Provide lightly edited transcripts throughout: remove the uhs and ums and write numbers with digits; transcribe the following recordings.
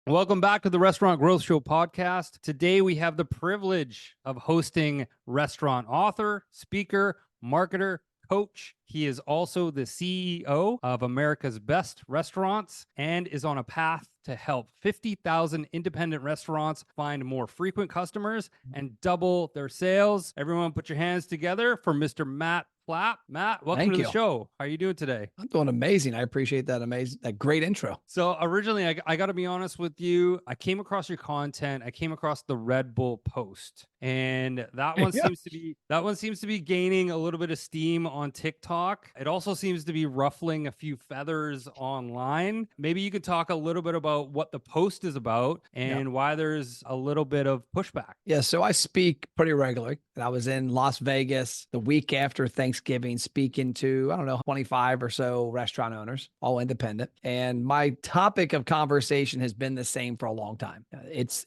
Welcome back to the Restaurant Growth Show podcast. Today we have the privilege of hosting restaurant author, speaker, marketer, coach. He is also the CEO of America's Best Restaurants and is on a path to help 50,000 independent restaurants find more frequent customers and double their sales. Everyone put your hands together for Mr. Matt Plapp. Matt, welcome to the show. How are you doing today? I'm doing amazing. I appreciate that great intro. So originally, I got to be honest with you. I came across your content. I came across the Red Bull post, and that one seems to be gaining a little bit of steam on TikTok. It also seems to be ruffling a few feathers online. Maybe you could talk a little bit about what the post is about and why there's a little bit of pushback. Yeah, so I speak pretty regularly. And I was in Las Vegas the week after Thanksgiving speaking to, 25 or so restaurant owners, all independent. And my topic of conversation has been the same for a long time. It's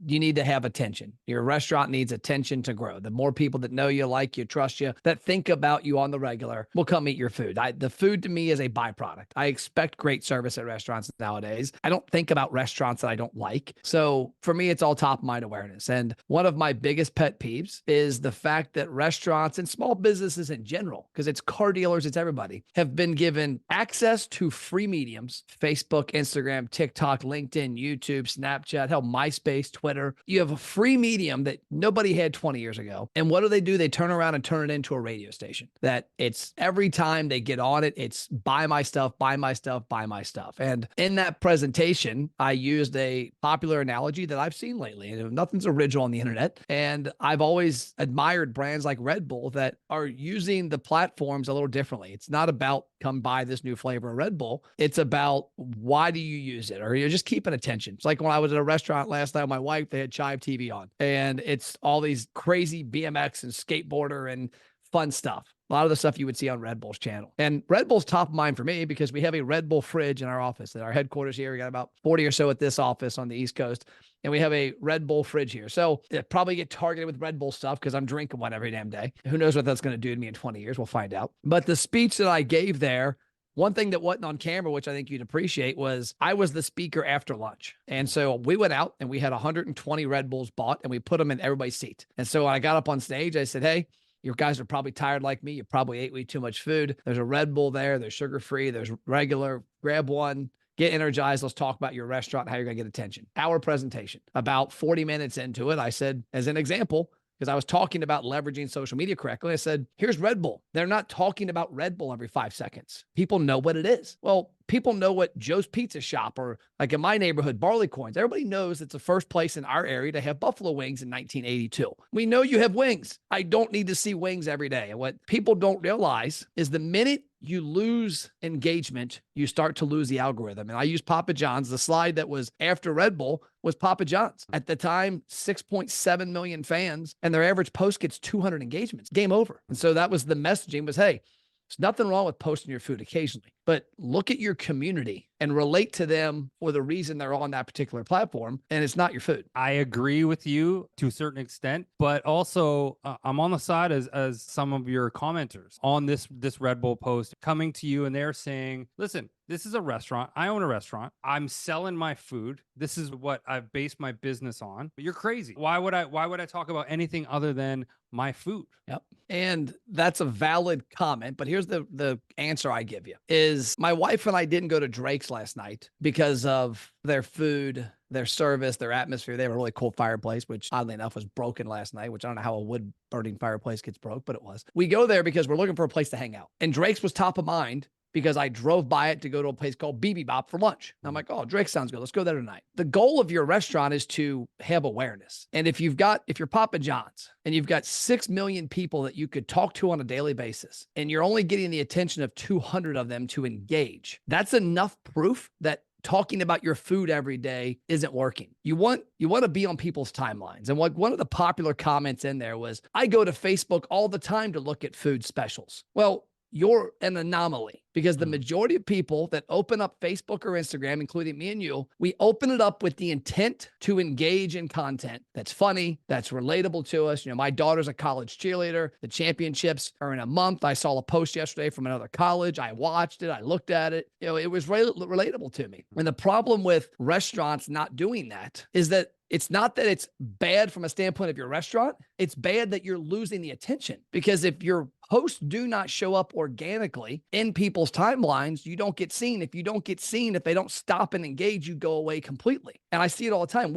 you need to have attention. Your restaurant needs attention to grow. The more people that know you, like you, trust you, that think about you on the regular will come eat your food. The food to me is a byproduct. I expect great service at restaurants nowadays. I don't think about restaurants that I don't like. So for me, it's all top of mind awareness. And one of my biggest pet peeves is the fact that restaurants and small businesses in general, because it's car dealers, it's everybody, have been given access to free mediums: Facebook, Instagram, TikTok, LinkedIn, YouTube, Snapchat, hell, MySpace, Twitter. You have a free medium that nobody had 20 years ago. And what do? They turn around and turn it into a radio station that it's every time they get on it, it's buy my stuff, buy my stuff, buy my stuff. And in that presentation, I used a popular analogy that I've seen lately. And nothing's original on the internet. And I've always admired brands like Red Bull that are using the platforms a little differently. It's not about come buy this new flavor of Red Bull. It's about why do you use it? Or you're just keeping attention. It's like when I was at a restaurant last night with my wife, they had Chive TV on, and it's all these crazy BMX and skateboarder and fun stuff. A lot of the stuff you would see on Red Bull's channel. And Red Bull's top of mind for me because we have a Red Bull fridge in our office. At our headquarters here, we got about 40 or so at this office on the East Coast. And we have a Red Bull fridge here. So it probably get targeted with Red Bull stuff because I'm drinking one every damn day. Who knows what that's going to do to me in 20 years? We'll find out. But the speech that I gave there, one thing that wasn't on camera, which I think you'd appreciate, was I was the speaker after lunch. And so we went out and we had 120 Red Bulls bought and we put them in everybody's seat. And so when I got up on stage, I said, hey, you guys are probably tired like me. You probably ate way too much food. There's a Red Bull there. There's sugar-free. There's regular. Grab one. Get energized. Let's talk about your restaurant, how you're going to get attention. Our presentation. About 40 minutes into it, I said, as an example, because I was talking about leveraging social media correctly, I said, here's Red Bull. They're not talking about Red Bull every 5 seconds. People know what it is. Well, people know what Joe's Pizza Shop, or like in my neighborhood, Barley Coins. Everybody knows it's the first place in our area to have buffalo wings in 1982. We know you have wings. I don't need to see wings every day. And what people don't realize is the minute you lose engagement, you start to lose the algorithm. And I use Papa John's. The slide that was after Red Bull was Papa John's. At the time, 6.7 million fans, and their average post gets 200 engagements. Game over. And so that was the messaging was, hey, there's nothing wrong with posting your food occasionally, but look at your community and relate to them for the reason they're on that particular platform, and it's not your food. I agree with you to a certain extent, but also I'm on the side as some of your commenters on this Red Bull post coming to you, and they're saying, listen, this is a restaurant. I own a restaurant. I'm selling my food. This is what I've based my business on. But you're crazy. Why would I talk about anything other than my food? Yep. And that's a valid comment, but here's the answer I give you is my wife and I didn't go to Drake's last night because of their food, their service, their atmosphere. They have a really cool fireplace, which oddly enough was broken last night, which I don't know how a wood burning fireplace gets broke, but it was. We go there because we're looking for a place to hang out. And Drake's was top of mind because I drove by it to go to a place called BB Bop for lunch. And I'm like, oh, Drake sounds good. Let's go there tonight. The goal of your restaurant is to have awareness. And if you're Papa John's and you've got 6 million people that you could talk to on a daily basis, and you're only getting the attention of 200 of them to engage, that's enough proof that talking about your food every day isn't working. You want to be on people's timelines. And one of the popular comments in there was, I go to Facebook all the time to look at food specials. Well, you're an anomaly. because the majority of people that open up Facebook or Instagram, including me and you, we open it up with the intent to engage in content that's funny, that's relatable to us. My daughter's a college cheerleader. The championships are in a month. I saw a post yesterday from another college. I watched it. I looked at it. It was relatable to me. And the problem with restaurants not doing that is that it's not that it's bad from a standpoint of your restaurant. It's bad that you're losing the attention, because if your posts do not show up organically in people's timelines, you don't get seen. If you don't get seen, if they don't stop and engage, you go away completely. And I see it all the time.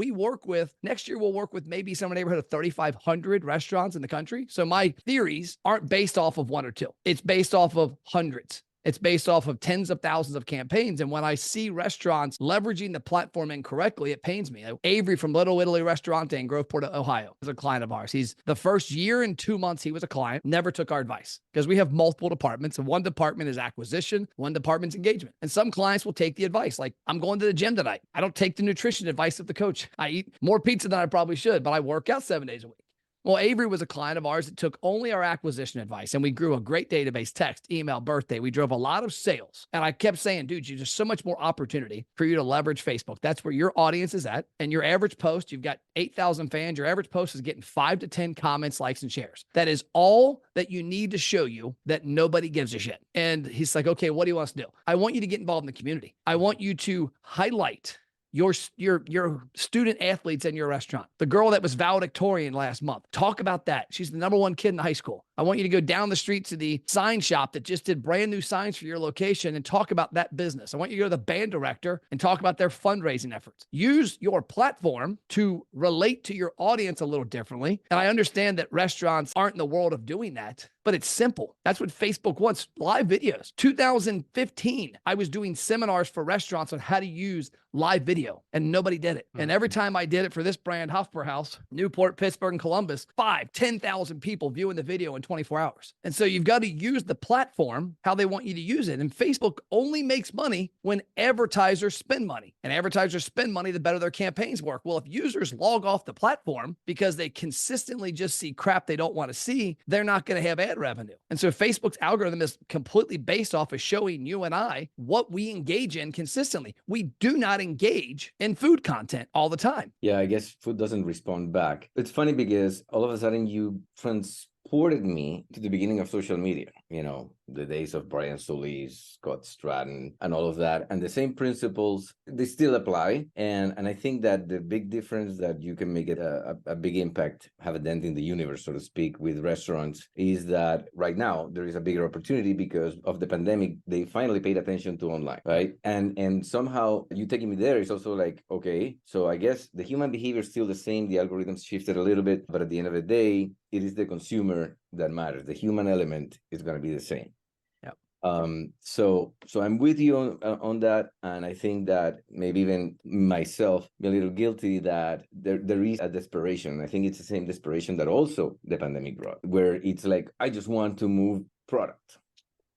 Next year, we'll work with maybe some neighborhood of 3,500 restaurants in the country. So my theories aren't based off of one or two. It's based off of hundreds. It's based off of tens of thousands of campaigns. And when I see restaurants leveraging the platform incorrectly, it pains me. Avery from Little Italy Restaurant in Groveport, Ohio, is a client of ours. He's the first year and 2 months he was a client, never took our advice, because we have multiple departments. And one department is acquisition, one department's engagement. And some clients will take the advice. Like, I'm going to the gym tonight. I don't take the nutrition advice of the coach. I eat more pizza than I probably should, but I work out 7 days a week. Well, Avery was a client of ours that took only our acquisition advice, and we grew a great database, text, email, birthday. We drove a lot of sales. And I kept saying, dude, there's so much more opportunity for you to leverage Facebook. That's where your audience is at. And your average post, you've got 8,000 fans. Your average post is getting 5 to 10 comments, likes, and shares. That is all that you need to show you that nobody gives a shit. And he's like, okay, what do you want us to do? I want you to get involved in the community. I want you to highlight your student athletes in your restaurant. The girl that was valedictorian last month, talk about that. She's the number one kid in high school. I want you to go down the street to the sign shop that just did brand new signs for your location and talk about that business. I want you to go to the band director and talk about their fundraising efforts. Use your platform to relate to your audience a little differently. And I understand that restaurants aren't in the world of doing that, but it's simple. That's what Facebook wants. Live videos. 2015, I was doing seminars for restaurants on how to use live video, and nobody did it. And every time I did it for this brand, Hofbrauhaus, Newport, Pittsburgh, and Columbus, 10,000 people viewing the video in 24 hours. And so you've got to use the platform how they want you to use it. And Facebook only makes money when advertisers spend money. And advertisers spend money, the better their campaigns work. Well, if users log off the platform because they consistently just see crap they don't want to see, they're not going to have ad revenue. And so Facebook's algorithm is completely based off of showing you and I what we engage in consistently. We do not engage in food content all the time. Yeah, I guess food doesn't respond back. It's funny because all of a sudden you transported me to the beginning of social media, the days of Brian Solis, Scott Stratton, and all of that. And the same principles, they still apply. And I think that the big difference that you can make it a big impact, have a dent in the universe, so to speak, with restaurants is that right now there is a bigger opportunity because of the pandemic. They finally paid attention to online, right? And somehow you taking me there is also like, okay, so I guess the human behavior is still the same. The algorithms shifted a little bit, but at the end of the day, it is the consumer that matters. The human element is going to be the same. So I'm with you on that, and I think that maybe even myself be a little guilty that there is a desperation. I think it's the same desperation that also the pandemic brought, where it's like I just want to move product,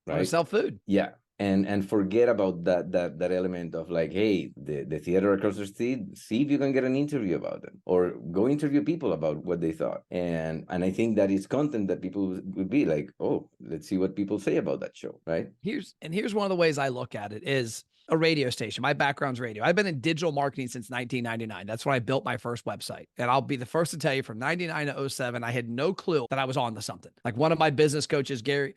right? Want to sell food, yeah. And forget about that element of like, hey, the theater across the street, see if you can get an interview about them, or go interview people about what they thought. And I think that is content that people would be like, oh, let's see what people say about that show, right? Here's one of the ways I look at it is a radio station. My background's radio. I've been in digital marketing since 1999. That's when I built my first website. And I'll be the first to tell you, from 99 to 07, I had no clue that I was on to something. Like, one of my business coaches, Gary,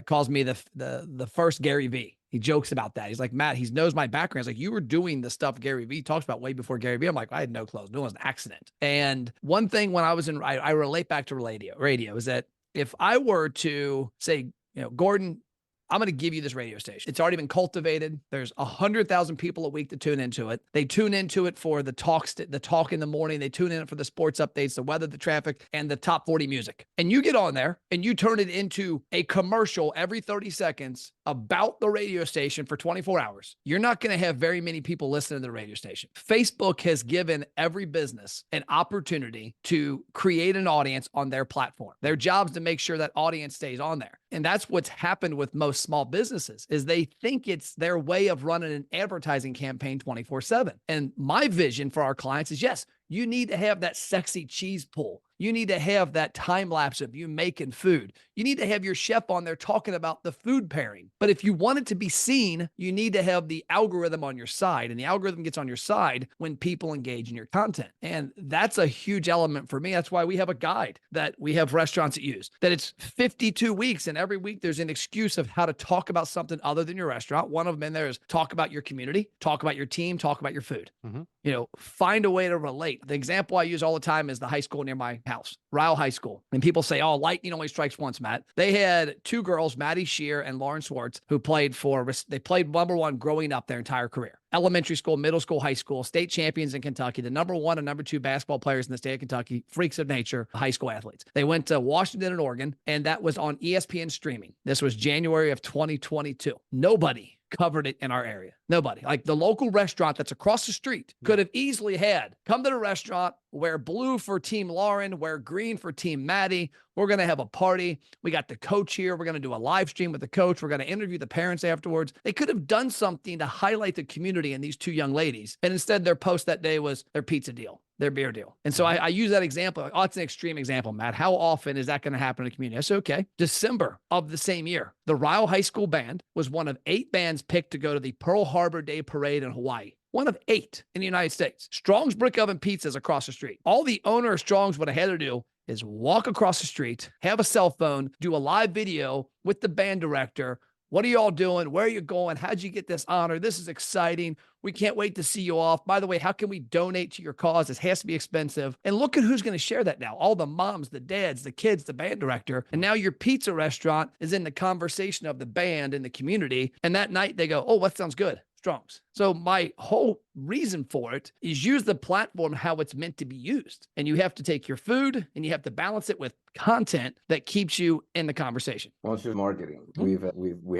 calls me the first Gary V. He jokes about that. He's like, Matt, he knows my background. He's like, you were doing the stuff Gary V talks about way before Gary V. I'm like, I had no clue. It was an accident. And one thing when I was I relate back to radio is that if I were to say, Gordon, I'm going to give you this radio station. It's already been cultivated. There's 100,000 people a week that tune into it. They tune into it for the talk in the morning. They tune in for the sports updates, the weather, the traffic, and the top 40 music. And you get on there and you turn it into a commercial every 30 seconds about the radio station for 24 hours. You're not going to have very many people listening to the radio station. Facebook has given every business an opportunity to create an audience on their platform. Their job's to make sure that audience stays on there. And that's what's happened with most small businesses, is they think it's their way of running an advertising campaign 24/7. And my vision for our clients is, yes, you need to have that sexy cheese pull. You need to have that time lapse of you making food. You need to have your chef on there talking about the food pairing. But if you want it to be seen, you need to have the algorithm on your side. And the algorithm gets on your side when people engage in your content. And that's a huge element for me. That's why we have a guide that we have restaurants that use, that it's 52 weeks. And every week there's an excuse of how to talk about something other than your restaurant. One of them in there is talk about your community, talk about your team, talk about your food. You know, find a way to relate. The example I use all the time is the high school near my house, Ryle High School. And people say, oh, lightning only strikes once, Matt. They had two girls, Maddie Shear and Lauren Swartz, who played number one growing up their entire career. Elementary school, middle school, high school, state champions in Kentucky, the number one and number two basketball players in the state of Kentucky, freaks of nature, high school athletes. They went to Washington and Oregon, and that was on ESPN streaming. This was January of 2022. Nobody covered it in our area. Nobody. Like the local restaurant that's across the street could have easily had, come to the restaurant, wear blue for Team Lauren, wear green for Team Maddie. We're going to have a party. We got the coach here. We're going to do a live stream with the coach. We're going to interview the parents afterwards. They could have done something to highlight the community and these two young ladies. And instead their post that day was their pizza deal, their beer deal. And so I use that example. Like, oh, it's an extreme example, Matt. How often is that going to happen in the community? I said, okay. December of the same year, the Ryle High School band was one of 8 bands picked to go to the Pearl Harbor Day Parade in Hawaii. One of 8 in the United States. Strong's Brick Oven Pizzas across the street. All the owner of Strong's would have had to do is walk across the street, have a cell phone, do a live video with the band director. What are you all doing? Where are you going? How'd you get this honor? This is exciting. We can't wait to see you off. By the way, how can we donate to your cause? This has to be expensive. And look at who's going to share that now. All the moms, the dads, the kids, the band director. And now your pizza restaurant is in the conversation of the band in the community. And that night they go, oh, that sounds good. Strong's. So my whole reason for it is use the platform how it's meant to be used. And you have to take your food and you have to balance it with content that keeps you in the conversation. Conscious marketing. We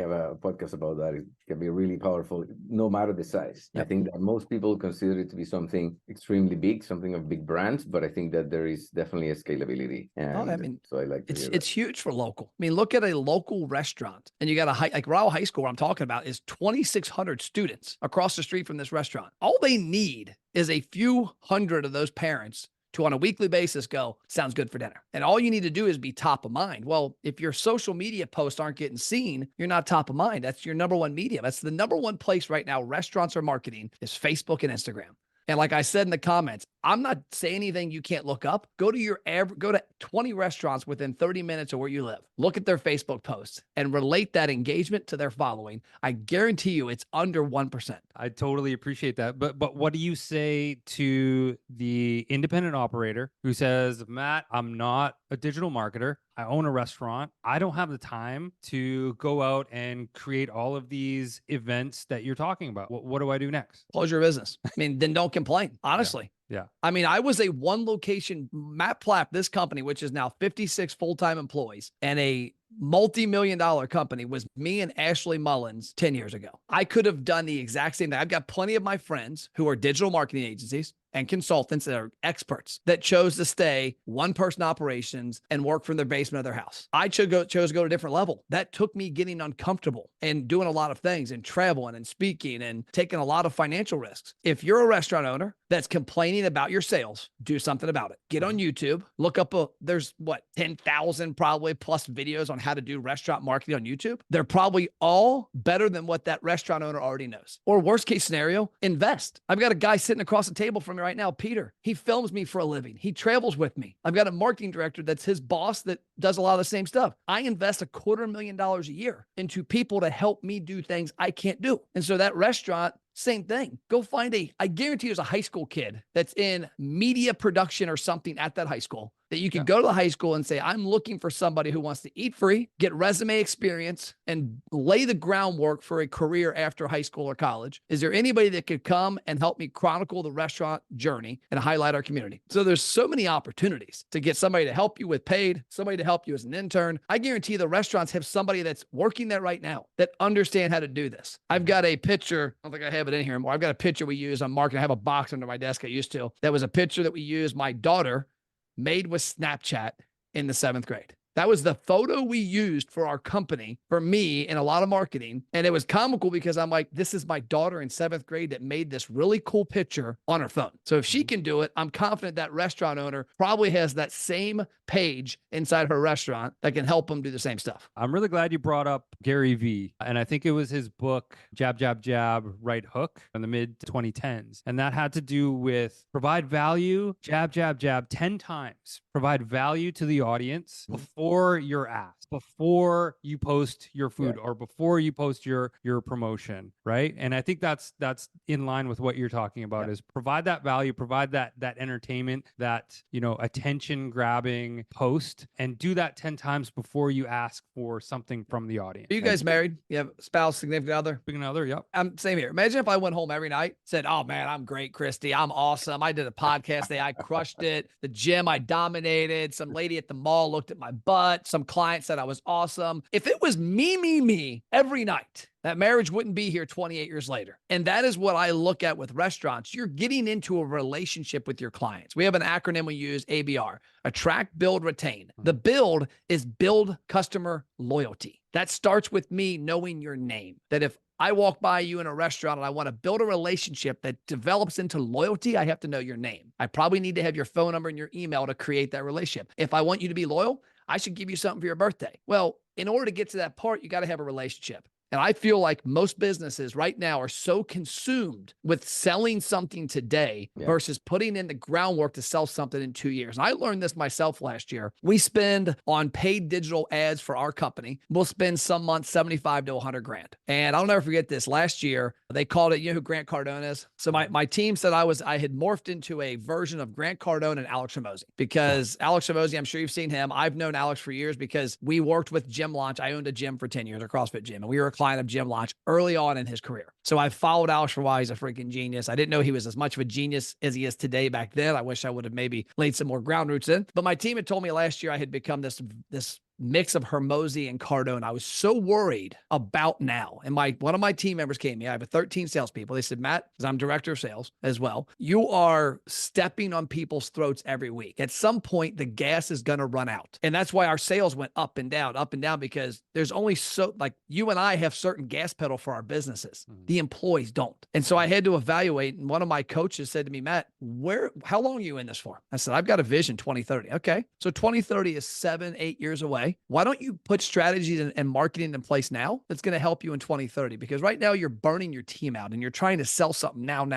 have a podcast about that. It can be really powerful, no matter the size. Yep. I think that most people consider it to be something extremely big, something of big brands, but I think that there is definitely a scalability. And so I like to hear it's huge for local. I mean, look at a local restaurant and you got like Ryle High School, where I'm talking about, is 2,600 students across the street from this restaurant. All they need is a few hundred of those parents to, on a weekly basis, go, sounds good for dinner. And all you need to do is be top of mind. Well, if your social media posts aren't getting seen, you're not top of mind. That's your number one media. That's the number one place right now restaurants are marketing, is Facebook and Instagram. And like I said in the comments, I'm not saying anything you can't look up. Go to 20 restaurants within 30 minutes of where you live. Look at their Facebook posts and relate that engagement to their following. I guarantee you it's under 1%. I totally appreciate that. But what do you say to the independent operator who says, Matt, I'm not a digital marketer. I own a restaurant. I don't have the time to go out and create all of these events that you're talking about. What do I do next? Close your business. I mean, then don't complain, honestly. Yeah. I mean, I was a one location, Matt Plapp, this company, which is now 56 full-time employees and a multi-million-dollar company, was me and Ashley Mullins 10 years ago. I could have done the exact same thing. I've got plenty of my friends who are digital marketing agencies and consultants that are experts that chose to stay one-person operations and work from their basement of their house. I chose to go to a different level. That took me getting uncomfortable and doing a lot of things and traveling and speaking and taking a lot of financial risks. If you're a restaurant owner that's complaining about your sales, do something about it. Get on YouTube, look up there's 10,000 probably plus videos on how to do restaurant marketing on YouTube. They're probably all better than what that restaurant owner already knows. Or worst case scenario, invest. I've got a guy sitting across the table from me right now, Peter. He films me for a living. He travels with me. I've got a marketing director that's his boss that does a lot of the same stuff. I invest $250,000 a year into people to help me do things I can't do. And so that restaurant, same thing. Go find I guarantee there's a high school kid that's in media production or something at that high school that you can go to the high school and say, I'm looking for somebody who wants to eat free, get resume experience, and lay the groundwork for a career after high school or college. Is there anybody that could come and help me chronicle the restaurant journey and highlight our community? So there's so many opportunities to get somebody to help you with paid, somebody to help you as an intern. I guarantee the restaurants have somebody that's working there right now that understand how to do this. I've got a picture. I don't think I have it in here anymore. I've got a picture we use on marketing. I have a box under my desk I used to. That was a picture that we used. My daughter made with Snapchat in the 7th grade. That was the photo we used for our company, for me, and a lot of marketing. And it was comical because I'm like, this is my daughter in 7th grade that made this really cool picture on her phone. So if she can do it, I'm confident that restaurant owner probably has that same page inside her restaurant that can help them do the same stuff. I'm really glad you brought up Gary Vee. And I think it was his book, Jab, Jab, Jab, Right Hook in the mid 2010s. And that had to do with provide value, jab, jab, jab 10 times. Provide value to the audience before you're asked, before you post your food or before you post your promotion, right? And I think that's in line with what you're talking about is provide that value, provide that entertainment, that, you know, attention grabbing post, and do that 10 times before you ask for something from the audience. Are you guys married? You have a spouse, significant other? Significant other, yep. I'm same here. Imagine if I went home every night, said, "Oh man, I'm great, Christy. I'm awesome. I did a podcast today. I crushed it. The gym, I dominated. Some lady at the mall looked at my butt. Some client said I was awesome." If it was me every night, that marriage wouldn't be here 28 years later. And that is what I look at with restaurants. You're getting into a relationship with your clients. We have an acronym we use, ABR, attract, build, retain. The build is build customer loyalty. That starts with me knowing your name. That if I walk by you in a restaurant and I want to build a relationship that develops into loyalty, I have to know your name. I probably need to have your phone number and your email to create that relationship. If I want you to be loyal, I should give you something for your birthday. Well, in order to get to that part, you got to have a relationship. And I feel like most businesses right now are so consumed with selling something today versus putting in the groundwork to sell something in 2 years. And I learned this myself last year. We spend on paid digital ads for our company. We'll spend some months 75 to 100 grand. And I'll never forget this. Last year, they called it, you know who Grant Cardone is? So my team said I had morphed into a version of Grant Cardone and Alex Hormozi, because Alex Hormozi, I'm sure you've seen him. I've known Alex for years because we worked with Gym Launch. I owned a gym for 10 years, a CrossFit gym, and we were a client of Gym Launch early on in his career. So I followed Alex for a while. He's a freaking genius. I didn't know he was as much of a genius as he is today back then. I wish I would have maybe laid some more ground roots in. But my team had told me last year I had become this mix of Hormozi and Cardone. I was so worried about now. And one of my team members came to me. I have 13 salespeople. They said, "Matt," because I'm director of sales as well, "you are stepping on people's throats every week. At some point, the gas is going to run out." And that's why our sales went up and down, because there's only you and I have certain gas pedal for our businesses. The employees don't. And so I had to evaluate. And one of my coaches said to me, "Matt, how long are you in this for?" I said, "I've got a vision 2030. Okay. So 2030 is 7-8 years away. Why don't you put strategies and marketing in place now that's going to help you in 2030? Because right now you're burning your team out and you're trying to sell something now.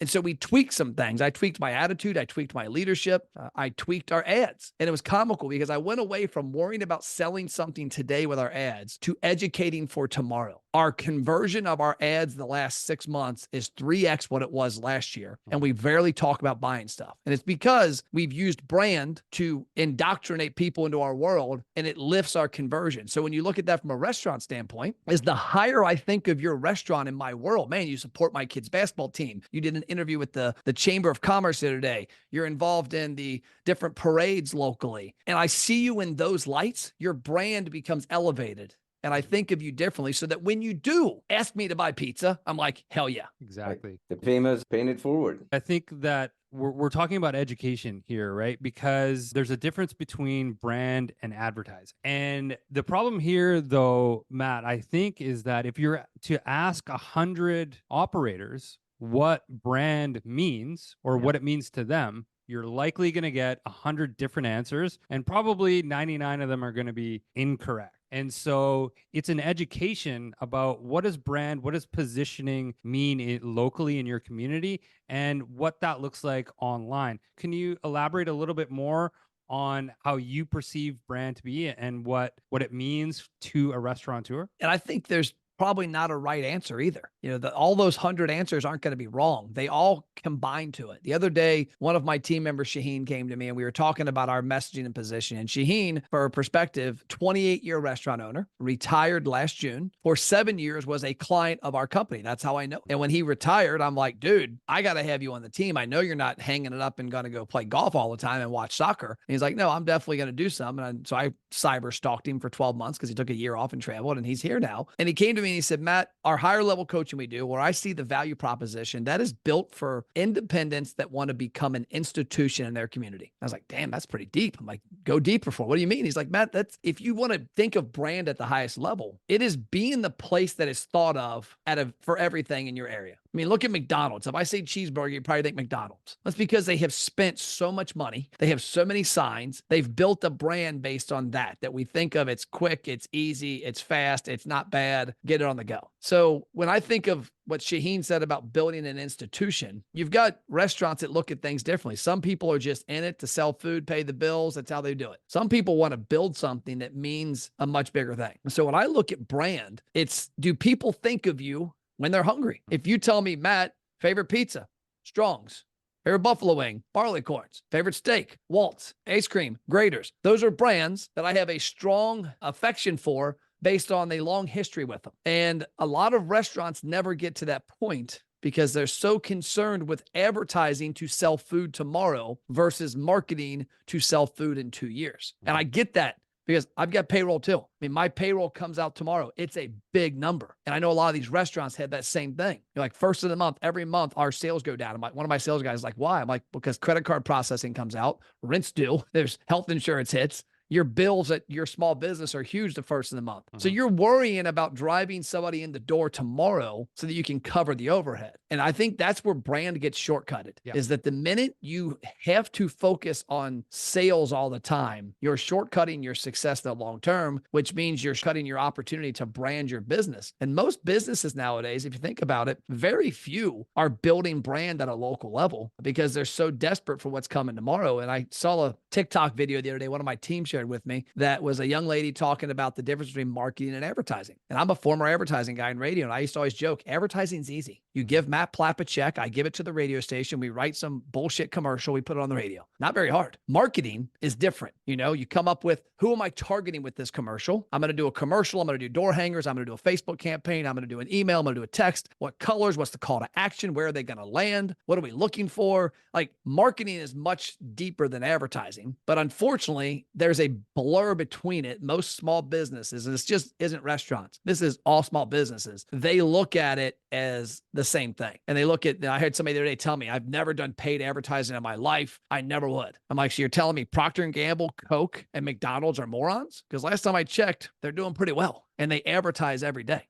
And so we tweaked some things. I tweaked my attitude. I tweaked my leadership. I tweaked our ads. And it was comical because I went away from worrying about selling something today with our ads to educating for tomorrow. Our conversion of our ads the last 6 months is 3x what it was last year. And we barely talk about buying stuff. And it's because we've used brand to indoctrinate people into our world, and it lifts our conversion. So when you look at that from a restaurant standpoint, is the higher I think of your restaurant in my world, man, you support my kids' basketball team. You did an interview with the Chamber of Commerce the other day. You're involved in the different parades locally. And I see you in those lights, your brand becomes elevated. And I think of you differently, so that when you do ask me to buy pizza, I'm like, hell yeah. Exactly. The famous paying it forward. I think that we're talking about education here, right? Because there's a difference between brand and advertising. And the problem here, though, Matt, I think is that if you're to ask 100 operators what brand means or what it means to them, you're likely going to get 100 different answers, and probably 99 of them are going to be incorrect. And so it's an education about what does brand, what does positioning mean locally in your community, and what that looks like online. Can you elaborate a little bit more on how you perceive brand to be and what it means to a restaurateur? And I think there's probably not a right answer either. All those 100 answers aren't going to be wrong. They all combine to it. The other day, one of my team members, Shaheen, came to me and we were talking about our messaging and position. And Shaheen, for perspective, 28-year restaurant owner, retired last June. For 7 years was a client of our company. That's how I know. And when he retired, I'm like, dude, I got to have you on the team. I know you're not hanging it up and going to go play golf all the time and watch soccer. And he's like, no, I'm definitely going to do something. And so I cyber stalked him for 12 months because he took a year off and traveled, and he's here now. And he came to me me and he said, Matt, our higher level coaching we do, where I see the value proposition, that is built for independents that want to become an institution in their community. I was like, damn, that's pretty deep. I'm like, go deeper for it. What do you mean? He's like, Matt, that's, if you want to think of brand at the highest level, it is being the place that is thought of for everything in your area. I mean, look at McDonald's. If I say cheeseburger, you probably think McDonald's. That's because they have spent so much money. They have so many signs. They've built a brand based on that we think of. It's quick, it's easy, it's fast, it's not bad. Get it on the go. So when I think of what Shaheen said about building an institution, you've got restaurants that look at things differently. Some people are just in it to sell food, pay the bills. That's how they do it. Some people want to build something that means a much bigger thing. So when I look at brand, it's, do people think of you when they're hungry? If you tell me, Matt, favorite pizza, Strong's. Favorite buffalo wing, Barleycorns. Favorite steak, Walt's. Ice cream, Graders. Those are brands that I have a strong affection for based on a long history with them. And a lot of restaurants never get to that point because they're so concerned with advertising to sell food tomorrow versus marketing to sell food in 2 years. And I get that, because I've got payroll too. I mean, my payroll comes out tomorrow. It's a big number. And I know a lot of these restaurants have that same thing. You're like, first of the month, every month, our sales go down. I'm like, one of my sales guys is like, why? I'm like, because credit card processing comes out, rent's due, there's health insurance hits. Your bills at your small business are huge the first of the month. So you're worrying about driving somebody in the door tomorrow so that you can cover the overhead. And I think that's where brand gets shortcutted, is that the minute you have to focus on sales all the time, you're shortcutting your success in the long term, which means you're cutting your opportunity to brand your business. And most businesses nowadays, if you think about it, very few are building brand at a local level because they're so desperate for what's coming tomorrow. And I saw a TikTok video the other day, one of my team shared with me, that was a young lady talking about the difference between marketing and advertising. And I'm a former advertising guy in radio, and I used to always joke, advertising's easy. You give Matt Plapp a check, I give it to the radio station, we write some bullshit commercial, we put it on the radio. Not very hard. Marketing is different. You know, you come up with, who am I targeting with this commercial? I'm going to do a commercial, I'm going to do door hangers, I'm going to do a Facebook campaign, I'm going to do an email, I'm going to do a text. What colors? What's the call to action? Where are they going to land? What are we looking for? Like, marketing is much deeper than advertising, but unfortunately, there's a blur between it. Most small businesses, and this just isn't restaurants, this is all small businesses, they look at it as the same thing. And they look at, I heard somebody the other day tell me, I've never done paid advertising in my life. I never would. I'm like, so you're telling me Procter & Gamble, Coke, and McDonald's are morons? Because last time I checked, they're doing pretty well and they advertise every day.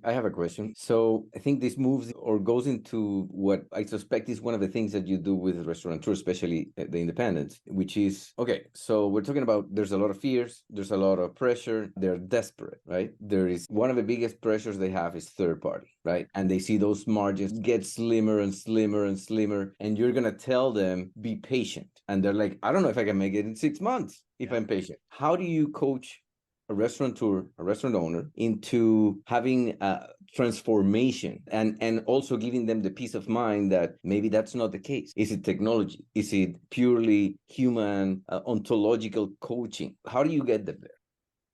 I have a question. So I think this moves or goes into what I suspect is one of the things that you do with restaurateurs, especially the independents, which is, okay, so we're talking about, there's a lot of fears, there's a lot of pressure, they're desperate, right? There is one of the biggest pressures they have is third party, right? And they see those margins get slimmer and slimmer and slimmer, and you're going to tell them, be patient. And they're like, I don't know if I can make it in 6 months if I'm patient. How do you coach a restaurateur, a restaurant owner, into having a transformation and also giving them the peace of mind that maybe that's not the case? Is it technology? Is it purely human, ontological coaching? How do you get them there?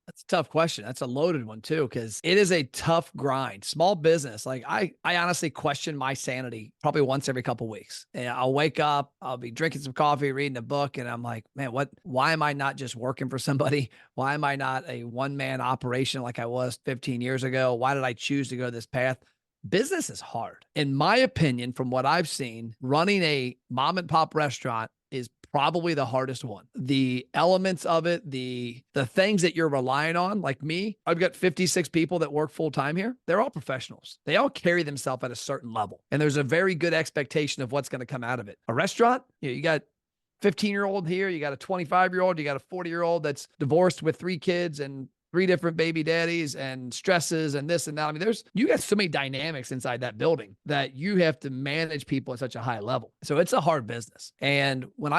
That's a tough question. That's a loaded one too, because it is a tough grind. Small business, like I honestly question my sanity probably once every couple of weeks. And I'll wake up, I'll be drinking some coffee, reading a book, and I'm like, man, why am I not just working for somebody? Why am I not a one-man operation like I was 15 years ago? Why did I choose to go this path? Business is hard. In my opinion, from what I've seen, running a mom and pop restaurant is probably the hardest one. The elements of it, the things that you're relying on, like me, I've got 56 people that work full time here. They're all professionals. They all carry themselves at a certain level. And there's a very good expectation of what's going to come out of it. A restaurant, you got 15-year-old here, you got a 25-year-old, you got a 40-year-old that's divorced with 3 kids and 3 different baby daddies and stresses and this and that. I mean, you got so many dynamics inside that building that you have to manage people at such a high level. So it's a hard business. And when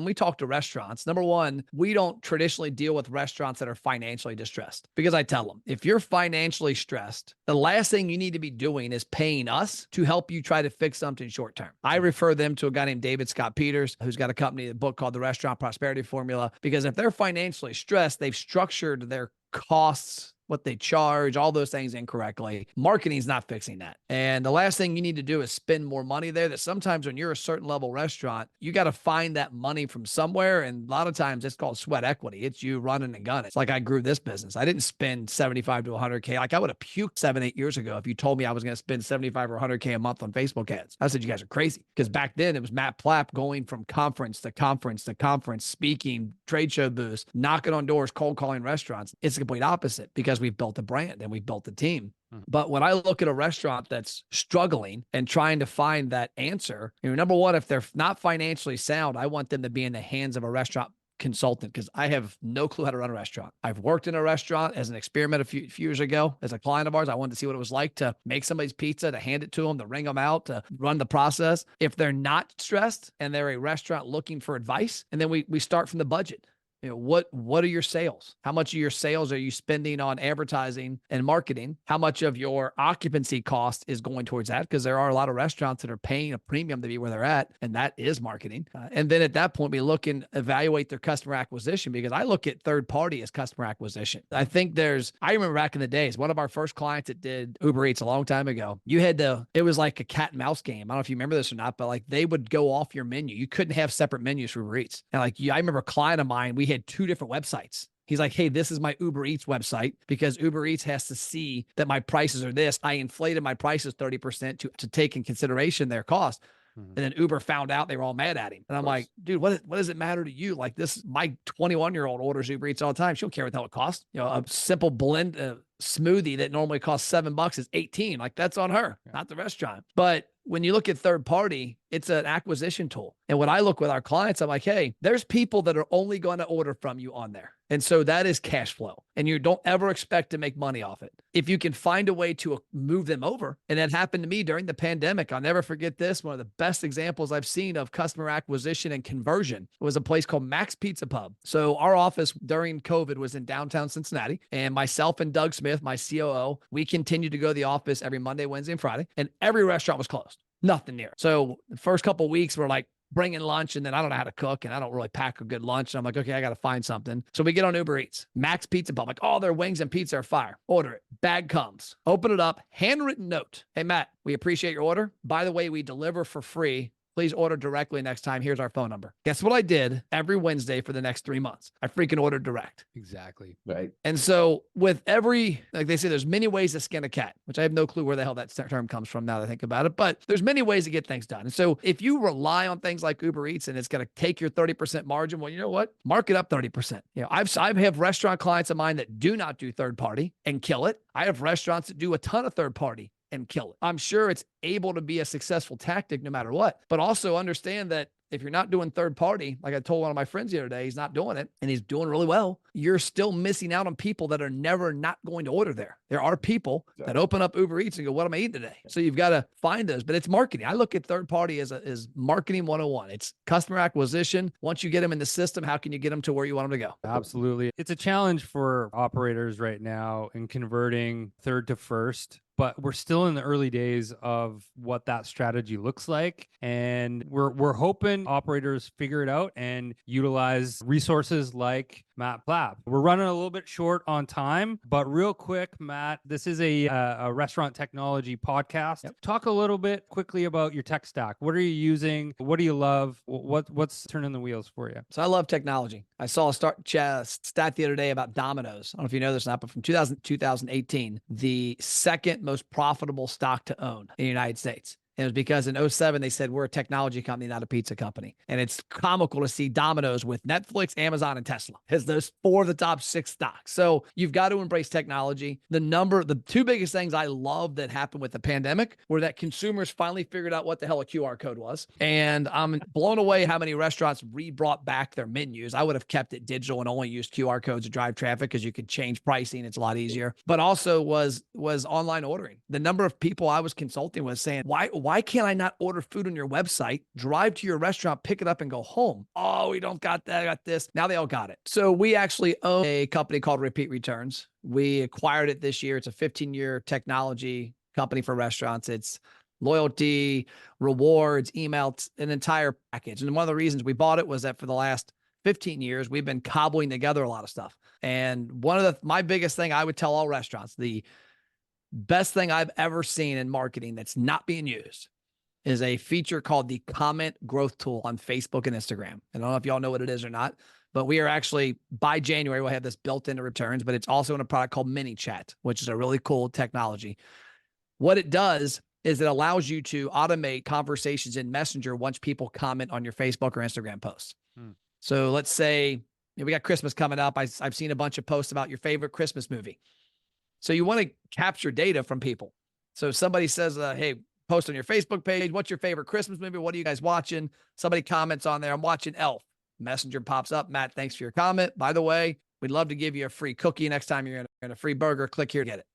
we talk to restaurants, number one, we don't traditionally deal with restaurants that are financially distressed, because I tell them, if you're financially stressed, the last thing you need to be doing is paying us to help you try to fix something short term. I refer them to a guy named David Scott Peters, who's got a book called The Restaurant Prosperity Formula, because if they're financially stressed, they've structured their costs what they charge, all those things incorrectly. Marketing is not fixing that. And the last thing you need to do is spend more money there. That sometimes when you're a certain level restaurant, you got to find that money from somewhere. And a lot of times it's called sweat equity. It's you running and gunning. It's like I grew this business. I didn't spend 75 to 100K. Like I would have puked 7-8 years ago if you told me I was going to spend 75 or 100K a month on Facebook ads. I said, you guys are crazy. Because back then it was Matt Plapp going from conference to conference to conference, speaking, trade show booths, knocking on doors, cold calling restaurants. It's the complete opposite because we've built a brand and we've built a team. But when I look at a restaurant that's struggling and trying to find that answer, number one, if they're not financially sound, I want them to be in the hands of a restaurant consultant because I have no clue how to run a restaurant. I've worked in a restaurant as an experiment a few years ago as a client of ours. I wanted to see what it was like to make somebody's pizza, to hand it to them, to ring them out, to run the process. If they're not stressed and they're a restaurant looking for advice, and then we start from the budget. What are your sales? How much of your sales are you spending on advertising and marketing? How much of your occupancy cost is going towards that? Because there are a lot of restaurants that are paying a premium to be where they're at, and that is marketing. And then at that point, we look and evaluate their customer acquisition because I look at third party as customer acquisition. I think I remember back in the days, one of our first clients that did Uber Eats a long time ago, it was like a cat and mouse game. I don't know if you remember this or not, but like they would go off your menu. You couldn't have separate menus for Uber Eats. And I remember a client of mine, we had 2 different websites. He's like, hey, this is my Uber Eats website because Uber Eats has to see that my prices are this. I inflated my prices 30% to take in consideration their cost. And then Uber found out, they were all mad at him. And I'm like, dude, what does it matter to you? Like this, my 21-year-old orders Uber Eats all the time. She don't care what the hell it costs. A simple blend smoothie that normally costs $7 is 18. Like that's on her, not the restaurant. But when you look at third party, it's an acquisition tool. And when I look with our clients, I'm like, hey, there's people that are only going to order from you on there. And so that is cash flow. And you don't ever expect to make money off it. If you can find a way to move them over, and that happened to me during the pandemic. I'll never forget this. One of the best examples I've seen of customer acquisition and conversion was a place called Max Pizza Pub. So our office during COVID was in downtown Cincinnati, and myself and Doug Smith, my COO, we continued to go to the office every Monday, Wednesday, and Friday, and every restaurant was closed. Nothing near. So the first couple of weeks, we're like bringing lunch, and then I don't know how to cook, and I don't really pack a good lunch. And I'm like, okay, I got to find something. So we get on Uber Eats, Max Pizza Pub, like, oh, their wings and pizza are fire. Order it. Bag comes. Open it up. Handwritten note. Hey, Matt, we appreciate your order. By the way, we deliver for free. Please order directly next time. Here's our phone number. Guess what I did every Wednesday for the next 3 months? I freaking ordered direct. Exactly. Right. And so with like they say, there's many ways to skin a cat, which I have no clue where the hell that term comes from now that I think about it, but there's many ways to get things done. And so if you rely on things like Uber Eats and it's going to take your 30% margin, well, you know what? Mark it up 30%. I have restaurant clients of mine that do not do third party and kill it. I have restaurants that do a ton of third party and kill it. I'm sure it's able to be a successful tactic no matter what, but also understand that if you're not doing third party, like I told one of my friends the other day, he's not doing it and he's doing really well. You're still missing out on people that are never not going to order there. There are people that open up Uber Eats and go, what am I eating today? So you've got to find those, but it's marketing. I look at third party as marketing 101. It's customer acquisition. Once you get them in the system, how can you get them to where you want them to go? Absolutely. It's a challenge for operators right now in converting third to first, but we're still in the early days of what that strategy looks like. And we're hoping operators figure it out and utilize resources like Matt Plapp. We're running a little bit short on time, but real quick, Matt, this is a restaurant technology podcast. Yep. Talk a little bit quickly about your tech stack. What are you using? What do you love? What's turning the wheels for you? So I love technology. I saw a stat the other day about Domino's. I don't know if you know this or not, but from 2018, the second most profitable stock to own in the United States. And it was because in 2007, they said, we're a technology company, not a pizza company. And it's comical to see Domino's with Netflix, Amazon, and Tesla as those 4 of the top 6 stocks. So you've got to embrace technology. The 2 biggest things I love that happened with the pandemic were that consumers finally figured out what the hell a QR code was. And I'm blown away how many restaurants brought back their menus. I would have kept it digital and only used QR codes to drive traffic because you could change pricing. It's a lot easier. But also was online ordering. The number of people I was consulting with saying, why can't I not order food on your website, drive to your restaurant, pick it up and go home? Oh, we don't got that, I got this. Now they all got it. So we actually own a company called Repeat Returns. We acquired it this year. It's a 15-year technology company for restaurants. It's loyalty, rewards, email, an entire package. And one of the reasons we bought it was that for the last 15 years, we've been cobbling together a lot of stuff. And my biggest thing I would tell all restaurants, the best thing I've ever seen in marketing that's not being used is a feature called the comment growth tool on Facebook and Instagram. I don't know if y'all know what it is or not, but we are actually, by January, we'll have this built into returns, but it's also in a product called Mini Chat, which is a really cool technology. What it does is it allows you to automate conversations in Messenger once people comment on your Facebook or Instagram posts. So let's say we got Christmas coming up. I've seen a bunch of posts about your favorite Christmas movie. So you want to capture data from people. So if somebody says, hey, post on your Facebook page, what's your favorite Christmas movie? What are you guys watching? Somebody comments on there, I'm watching Elf. Messenger pops up. Matt, thanks for your comment. By the way, we'd love to give you a free cookie next time you're in a free burger. Click here to get it.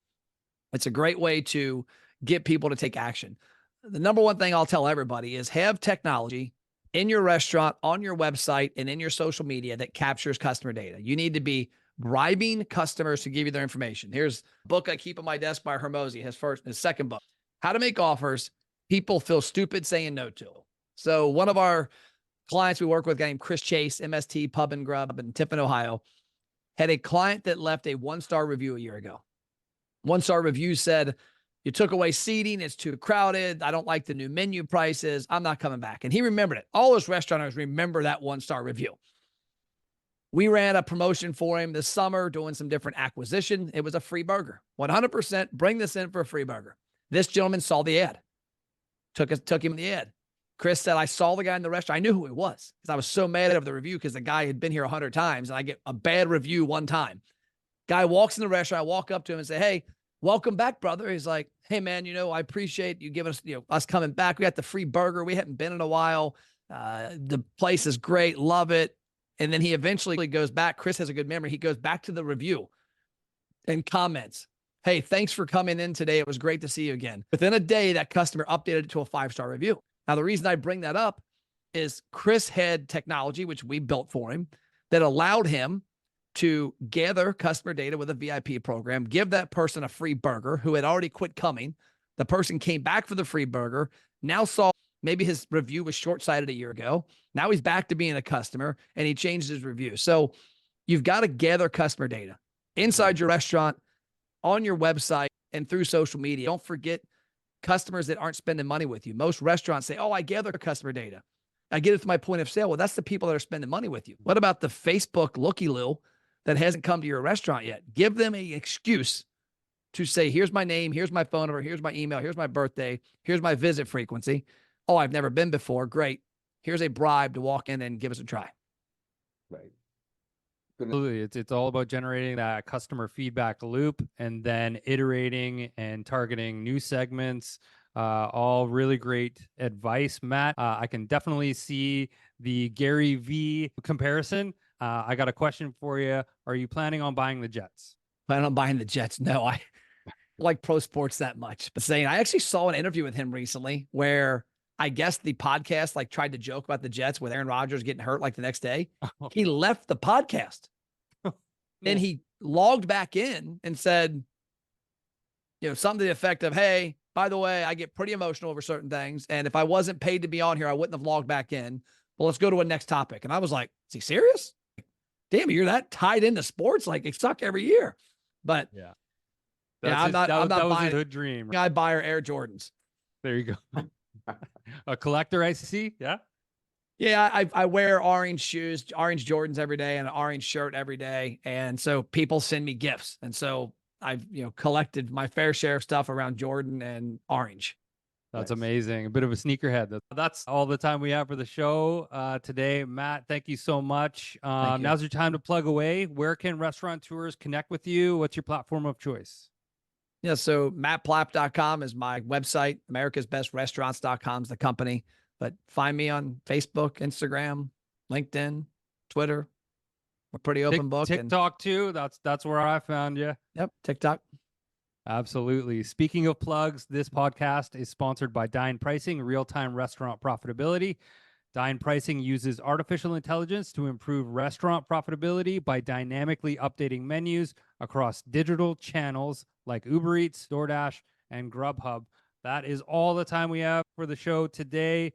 It's a great way to get people to take action. The number one thing I'll tell everybody is have technology in your restaurant, on your website, and in your social media that captures customer data. You need to be bribing customers to give you their information. Here's a book I keep on my desk by Hermosi, his second book, How to Make Offers People Feel Stupid Saying No to. So one of our clients we work with, a guy named Chris Chase, MST Pub and Grub in Tiffin, Ohio, had a client that left a 1-star review a year ago. 1-star review said, you took away seating. It's too crowded. I don't like the new menu prices. I'm not coming back. And he remembered it. All those restaurateurs remember that 1-star review. We ran a promotion for him this summer, doing some different acquisition. It was a free burger. 100% bring this in for a free burger. This gentleman saw the ad. Took him the ad. Chris said, I saw the guy in the restaurant. I knew who he was because I was so mad at the review because the guy had been here 100 times and I get a bad review one time. Guy walks in the restaurant. I walk up to him and say, hey, welcome back, brother. He's like, hey, man, I appreciate you giving us, us coming back. We got the free burger. We hadn't been in a while. The place is great. Love it. And then he eventually goes back. Chris has a good memory. He goes back to the review and comments, hey, thanks for coming in today. It was great to see you again. Within a day, that customer updated it to a 5-star review. Now, the reason I bring that up is Chris had technology, which we built for him, that allowed him to gather customer data with a VIP program, give that person a free burger who had already quit coming. The person came back for the free burger, now saw maybe his review was short-sighted a year ago. Now he's back to being a customer and he changed his review. So you've got to gather customer data inside your restaurant, on your website, and through social media. Don't forget customers that aren't spending money with you. Most restaurants say, oh, I gather customer data. I get it to my point of sale. Well, that's the people that are spending money with you. What about the Facebook looky-loo that hasn't come to your restaurant yet? Give them an excuse to say, here's my name, here's my phone number, here's my email, here's my birthday, here's my visit frequency. Oh, I've never been before. Great. Here's a bribe to walk in and give us a try. Right. Absolutely. It's all about generating that customer feedback loop and then iterating and targeting new segments. All really great advice, Matt. I can definitely see the Gary V comparison. I got a question for you. Are you planning on buying the Jets? Planning on buying the Jets? No, I like pro sports that much. But saying, I actually saw an interview with him recently where I guess the podcast tried to joke about the Jets with Aaron Rodgers getting hurt the next day. He left the podcast and he logged back in and said, something to the effect of, hey, by the way, I get pretty emotional over certain things. And if I wasn't paid to be on here, I wouldn't have logged back in. Well, let's go to a next topic. And I was like, is he serious? Damn, you're that tied into sports. It suck every year. But yeah, I'm not that was buying a good dream. I buy her Air Jordans. There you go. A collector, I see. Yeah. Yeah, I wear orange shoes, orange Jordans every day, and an orange shirt every day. And so people send me gifts. And so I've collected my fair share of stuff around Jordan and orange. That's Nice. amazing. A bit of a sneakerhead. That's all the time we have for the show today. Matt, thank you so much. Thank you. Now's your time to plug away. Where can restaurateurs connect with you? What's your platform of choice? Yeah, so mattplapp.com is my website. americasbestrestaurants.com is the company. But find me on Facebook, Instagram, LinkedIn, Twitter. We're pretty open book. TikTok too. That's where I found you. Yep, TikTok. Absolutely. Speaking of plugs, this podcast is sponsored by Dynpricing, real-time restaurant profitability. Dynpricing uses artificial intelligence to improve restaurant profitability by dynamically updating menus across digital channels like Uber Eats, DoorDash, and Grubhub. That is all the time we have for the show today.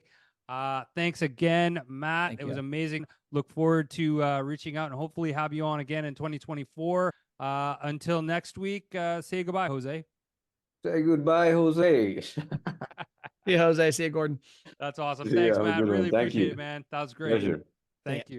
Thanks again, Matt. Thank It was you. amazing. Look forward to reaching out and hopefully have you on again in 2024. Until next week, say goodbye, Jose. Say goodbye, Jose. See you, Jose. See you, Gordon. That's awesome. See ya. Thanks, Have a Matt. good one. Really Thank appreciate you. it, man. That was great. Pleasure. See ya. Thank you.